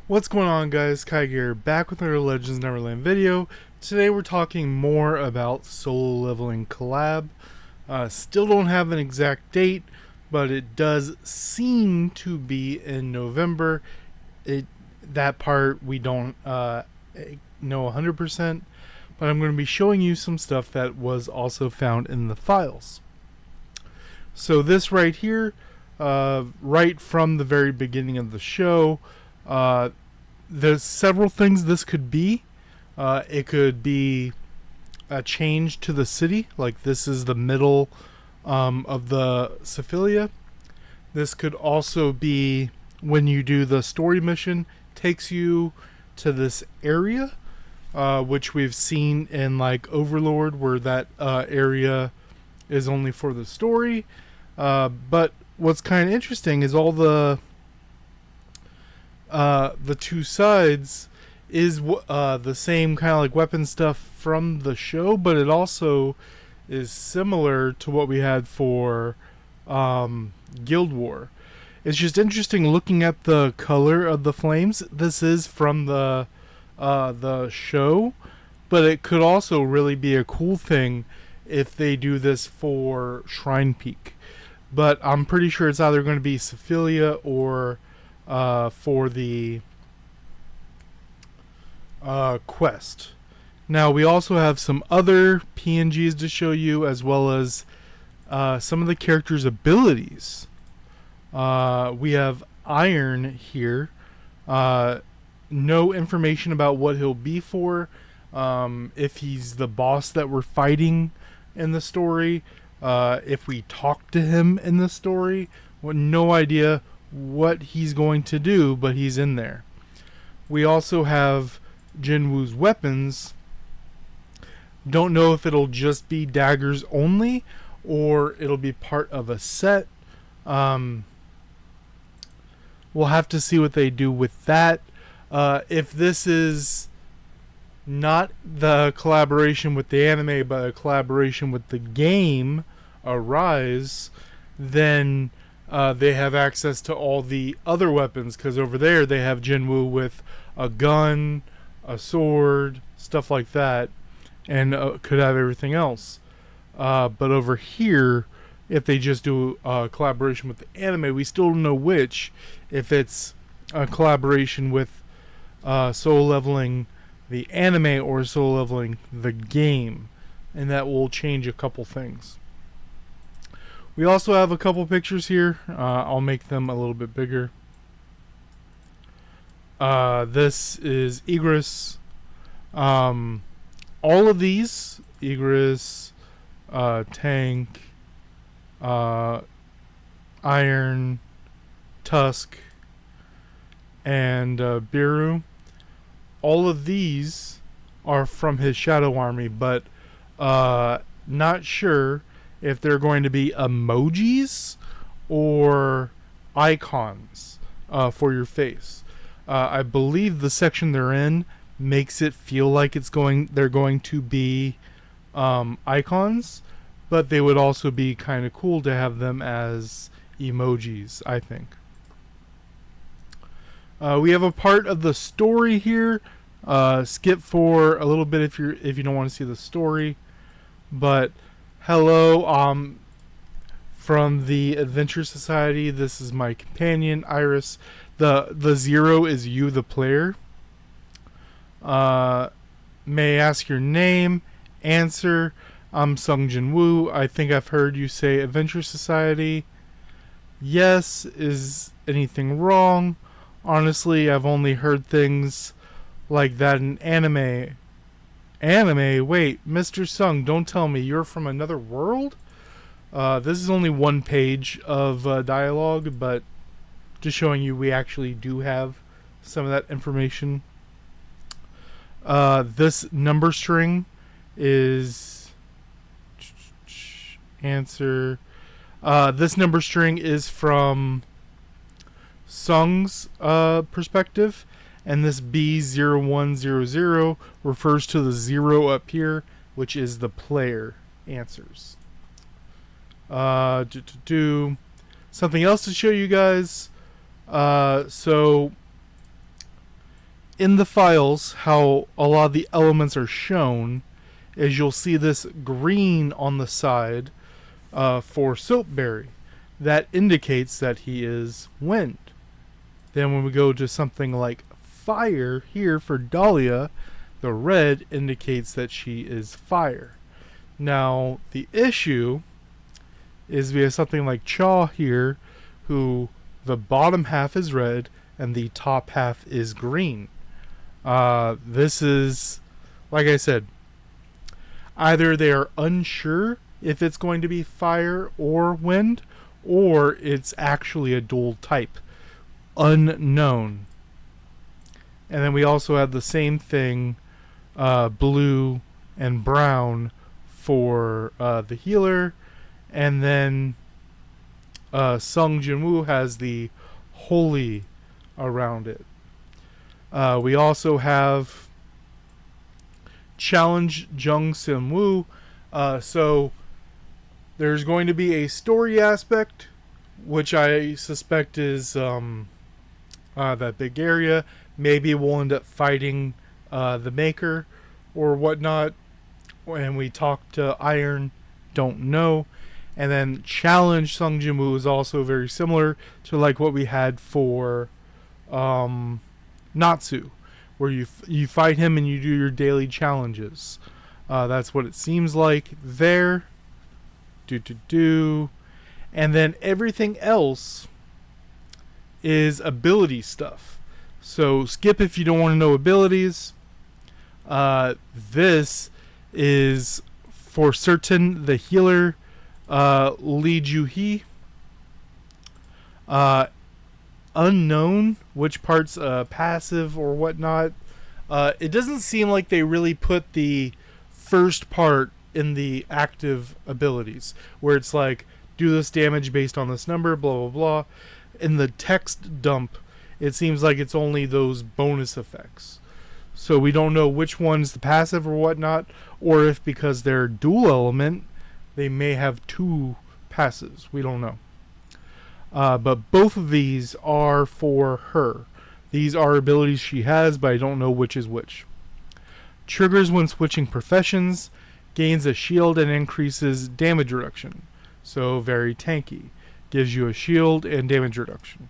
What's going on, guys? Kai here, back with another Legends Neverland video. Today we're talking more about solo leveling collab. Still don't have an exact date, but it does seem to be in November. That part we don't know 100%, but I'm going to be showing you some stuff that was also found in the files. So this right here, right from the very beginning of the show, there's several things this could be. It could be a change to the city, like this is the middle of the Syphilia. This could also be when you do the story mission, takes you to this area, which we've seen in like Overlord, where that area is only for the story. But what's kind of interesting is all the two sides is the same kind of like weapon stuff from the show, but it also is similar to what we had for Guild War. It's just interesting looking at the color of the flames. This is from the show, but it could also really be a cool thing if they do this for Shrine Peak. But I'm pretty sure it's either going to be Syphilia or for the quest. Now we also have some other PNGs to show you, as well as some of the characters' abilities. We have Iron here. No information about what he'll be for. If he's the boss that we're fighting in the story. If we talk to him in the story. No idea what he's going to do, but he's in there. We also have Jinwoo's weapons. Don't know if it'll just be daggers only or it'll be part of a set. We'll have to see what they do with that. If this is not the collaboration with the anime, but a collaboration with the game Arise, then they have access to all the other weapons, because over there they have Jinwoo with a gun, a sword, stuff like that, and could have everything else. But over here, if they just do a collaboration with the anime, we still don't know which. If it's a collaboration with solo leveling the anime or solo leveling the game, and that will change a couple things. We also have a couple pictures here. I'll make them a little bit bigger. This is Igris. All of these, Igris, Tank, Iron, Tusk, and Biru. All of these are from his Shadow Army, but not sure if they're going to be emojis or icons for your face. I believe the section they're in makes it feel like they're going to be icons, but they would also be kind of cool to have them as emojis, I think. We have a part of the story here. Skip for a little bit if you don't want to see the story. But hello, from the Adventure Society. This is my companion, Iris. The 0 is you, the player. May I ask your name? Answer. I'm Sung Jin Woo. I think I've heard you say Adventure Society. Yes. Is anything wrong? Honestly, I've only heard things like that in anime. Anime? Wait, Mr. Sung, don't tell me you're from another world? This is only one page of dialogue, but just showing you we actually do have some of that information. This number string is answer. This number string is from Sung's perspective, and this B0100 refers to the 0 up here, which is the player answers. Something else to show you guys. So in the files, how a lot of the elements are shown is you'll see this green on the side for Soapberry. That indicates that he is wind. Then when we go to something like fire here for Dahlia, the red indicates that she is fire. Now, the issue is we have something like Chaw here, who the bottom half is red and the top half is green. This is, like I said, either they are unsure if it's going to be fire or wind, or it's actually a dual type. Unknown. And then we also have the same thing, blue and brown for the healer. And then Sung Jinwoo has the holy around it. We also have Challenge Jung Sim Woo. So there's going to be a story aspect, which I suspect is that big area. Maybe we'll end up fighting the Maker or whatnot. When we talk to Iron, don't know. And then Challenge Sung Jinwoo is also very similar to like what we had for Natsu, where you fight him and you do your daily challenges. That's what it seems like there. And then everything else is ability stuff. So skip if you don't want to know abilities. This is for certain the healer, Lee Ju-hee. Unknown which part's passive or whatnot. It doesn't seem like they really put the first part in the active abilities, where it's like, do this damage based on this number, blah blah blah. In the text dump, it seems like it's only those bonus effects. So we don't know which one's the passive or whatnot, or if because they're dual element, they may have two passives. We don't know. But both of these are for her. These are abilities she has, but I don't know which is which. Triggers when switching professions, gains a shield and increases damage reduction. So very tanky. Gives you a shield and damage reduction.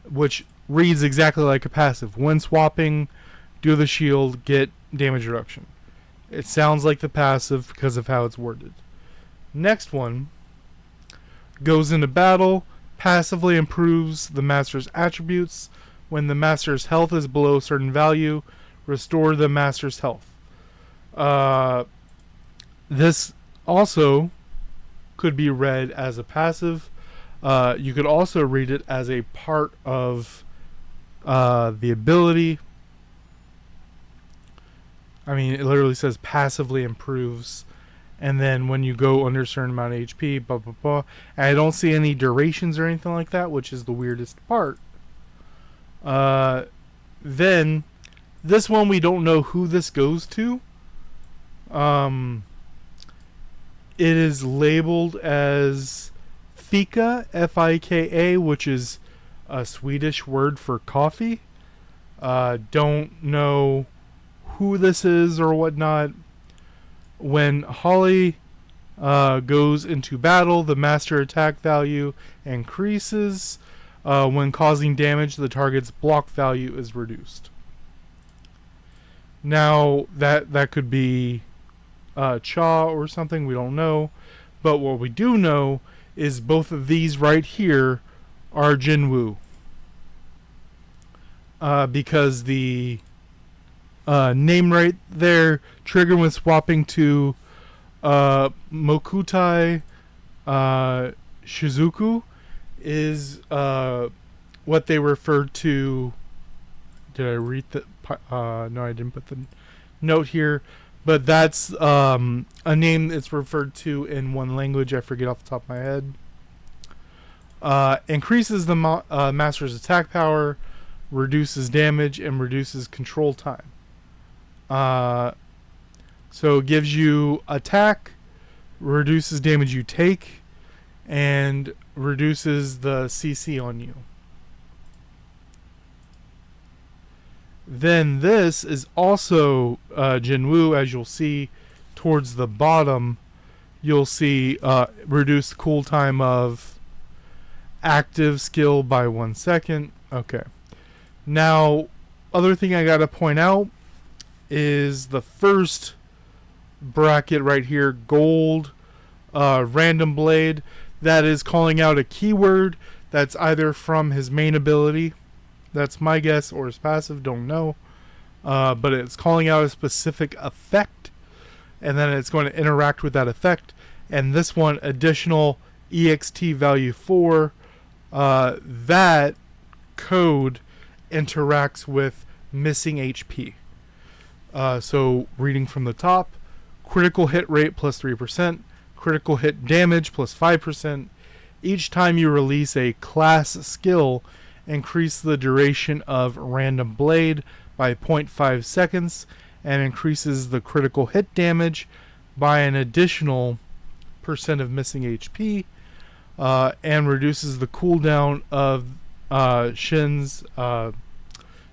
Which reads exactly like a passive. When swapping, do the shield, get damage reduction. It sounds like the passive because of how it's worded. Next one, goes into battle, passively improves the master's attributes. When the master's health is below a certain value, restore the master's health. This also could be read as a passive. You could also read it as a part of the ability. I mean, it literally says passively improves. And then when you go under a certain amount of HP, blah, blah, blah. And I don't see any durations or anything like that, which is the weirdest part. Then, this one we don't know who this goes to. It is labeled as Fika, F-I-K-A, which is a Swedish word for coffee. Don't know who this is or whatnot. When Holly goes into battle, the master attack value increases. When causing damage, the target's block value is reduced. Now, that could be Cha or something, we don't know. But what we do know is both of these right here are Jinwoo. Because the name right there, trigger when swapping to Mokutai Shizuku, is what they referred to. Did I read the? No, I didn't put the note here. But that's a name that's referred to in one language. I forget off the top of my head. Increases the master's attack power, reduces damage, and reduces control time. So it gives you attack, reduces damage you take, and reduces the CC on you. Then this is also Jinwoo, as you'll see towards the bottom. You'll see reduced cool time of active skill by 1 second. Okay. Now, other thing I gotta point out is the first bracket right here, gold, random blade. That is calling out a keyword that's either from his main ability, that's my guess, or his passive, don't know. But it's calling out a specific effect, and then it's going to interact with that effect. And this one, additional EXT value 4, that code interacts with missing HP. So reading from the top, critical hit rate plus 3%, critical hit damage plus 5%. Each time you release a class skill, increase the duration of random blade by 0.5 seconds and increases the critical hit damage by an additional % of missing HP, and reduces the cooldown of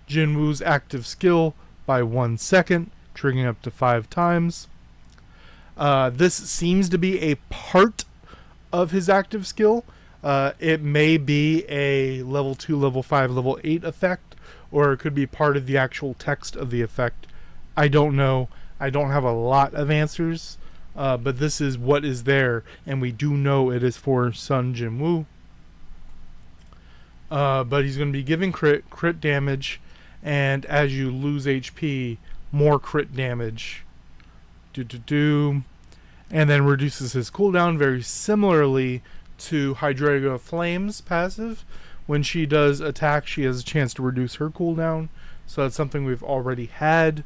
Jinwoo's active skill by 1 second, triggering up to 5 times. This seems to be a part of his active skill. It may be a level 2, level 5, level 8 effect, or it could be part of the actual text of the effect. I don't know. I don't have a lot of answers, but this is what is there, and we do know it is for Sun Jinwoo. But he's going to be giving crit damage, and as you lose HP, more crit damage. And then reduces his cooldown very similarly to Hydreigo Flame's passive. When she does attack, she has a chance to reduce her cooldown, so that's something we've already had.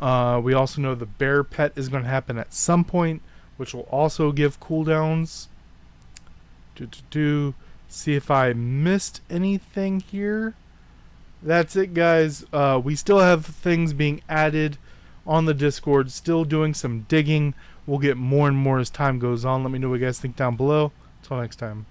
We also know the bear pet is going to happen at some point, which will also give cooldowns. See if I missed anything here. That's it, guys. We still have things being added on the Discord, still doing some digging. We'll get more and more as time goes on. Let me know what you guys think down below. Until next time.